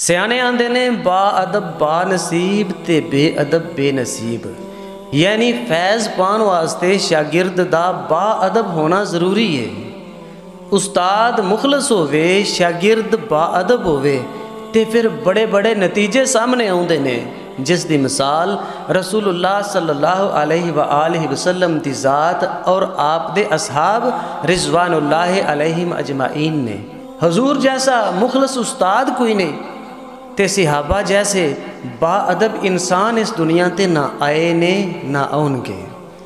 ਸਿਆਣੇ ਆਂਦੇ ਨੇ ਬਾ ਅਦਬ ਬਾ ਨਸੀਬ ਤੇ ਬੇਅਦਬ ਬੇਨਸੀਬ। ਯਾਨੀ ਫੈਜ਼ ਪਾਉਣ ਵਾਸਤੇ ਸ਼ਾਗਿਰਦ ਦਾ ਬਾ ਅਦਬ ਹੋਣਾ ਜ਼ਰੂਰੀ ਹੈ। ਉਸਤਾਦ ਮੁਖਲਸ ਹੋਵੇ, ਸ਼ਾਗਿਰਦ ਬਾ ਅਦਬ ਹੋਵੇ ਤੇ ਫਿਰ ਬੜੇ ਬੜੇ ਨਤੀਜੇ ਸਾਹਮਣੇ ਆਉਂਦੇ ਨੇ, ਜਿਸ ਦੀ ਮਿਸਾਲ ਰਸੂਲੁल्लाह सल्लल्लाहु अलैहि वसल्लम ਦੀ ਜ਼ਾਤ اور آپ ਦੇ ਅਸਹਾਬ ਰਿਜ਼ਵਾनुल्लाह अलैहिम अजमाइन ने। हजूर जैसा मुखलस उस्ताद कोई नहीं ते सहाबा जैसे बाअदब इंसान इस दुनिया ते ना आए ने ना आउणगे।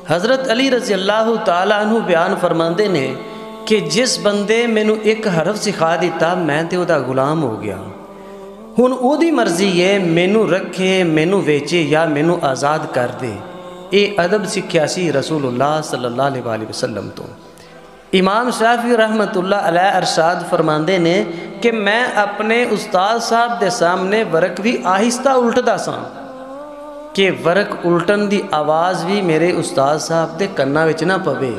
हज़रत अली रज़ी अल्लाह तआला अन्हु बयान फरमाते ने कि जिस बंदे मैनू एक हरफ सिखा दिता मैं तो उहदा गुलाम हो गया। हुण उहदी मर्जी है मैनू रखे, मैनू वेचे या मैनू आज़ाद कर दे। ये अदब सिक्ख्या सी रसूलुल्लाह सल्लल्लाहु अलैहि वसल्लम तो। इमाम शाफी रहमतुल्लाह अलैह अरशाद फरमाते ने कि मैं अपने उस्ताद साहब के सामने वर्क भी आहिस्ता उल्टदा सा कि वर्क उल्टन की आवाज़ भी मेरे उस्ताद साहब के कन्ना विच ना पवे,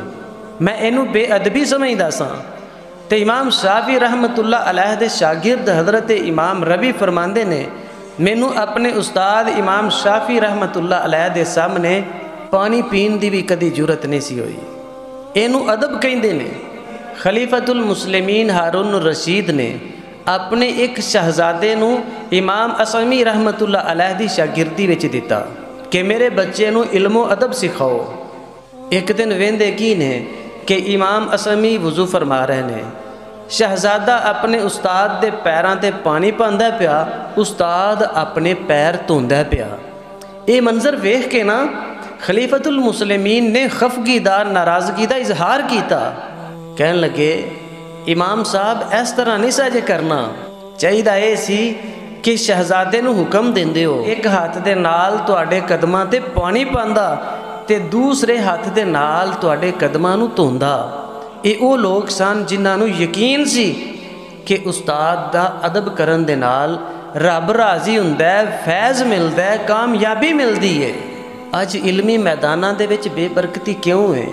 मैं इनू बेअदबी समझदा सा। तो इमाम शाफी रहमतुल्लाह अलैह दे शागिर्द हज़रत इमाम रबी फरमाते ने मैनू अपने उस्ताद इमाम शाफी रहमतुल्लाह अलैह दे सामने पानी पीन की भी कदी जुरत नहीं सी होई। इनू अदब कहते ने। खलीफतुल मुस्लिमीन हारून रशीद ने अपने एक शहजादे नू इमाम असमी रहमतुल्लाह अलैह दी शागिर्दी विच दिता कि मेरे बच्चे नू इल्मो अदब सिखाओ। एक दिन वेंदे की ने कि इमाम असमी वज़ू फरमा रहे ने, शहजादा अपने उस्ताद दे पैरां ते पानी पांदा पिया, उस्ताद अपने पैर धोंदा पिया। ये मंजर वेख के ना खलीफतुल मुस्लिमीन ने खफगी दा नाराज़गी दा इजहार किया। कहन लगे इमाम साहब इस तरह नहीं साजे करना चाहिदा, ये सी कि शहजादे नू हुक्म देंदे हो एक हाथ दे नाल तुहाडे कदमां ते पानी पांदा ते दूसरे हाथ दे नाल तुहाडे कदमां नू धोंदा। ये वो लोग सन जिन्हां नू यकीन सी कि उस्ताद दा अदब करन दे नाल रब राजी हुंदा है, फैज़ मिलदा है, कामयाबी मिलदी है। अज इल्मी मैदानां दे विच बेबरकती क्यों है?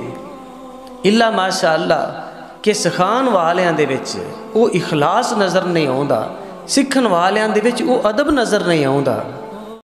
इल्ला माशाअल्लाह कि सिखाण वालियां दे विच वो इखलास नज़र नहीं आउंदा, सिखण वालियां दे विच वो अदब नज़र नहीं आउंदा।